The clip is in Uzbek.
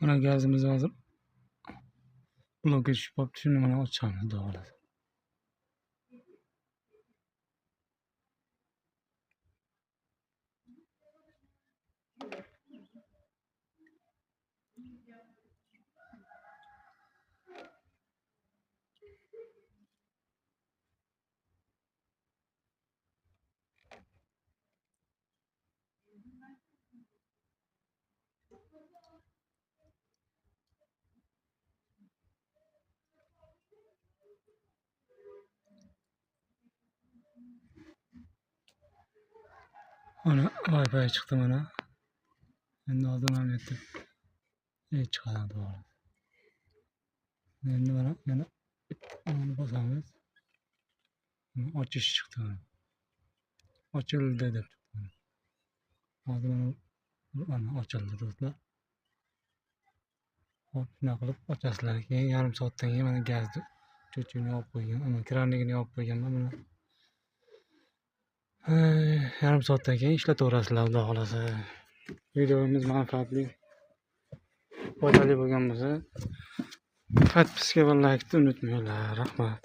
Mana gazimiz hozir blokga tushib qolibdi. Shuni mana ochamiz, xudo xolasa. Mana Wi-Fi chiqdi mana. Endi hozir mana yerda chiqadi, xudo xolasa. Endi mana yana bosamiz. Ochish chiqdi mana. Ochildi deb chiqdi. Hozir mana ochildi do'stlar. Hop, shuna qilib ochasizlar. Keyin yarim soatdan keyin mana gazni cho'chini yopib qo'ygan, ana kranligini yopib qo'yganman mana. Yarim soatdan keyin ishlataverasizlar, xudo xolasa. Videomiz manfaatli, foydali bo'lgan bo'lsa, podpiska va laykni unutmanglar. Rahmat.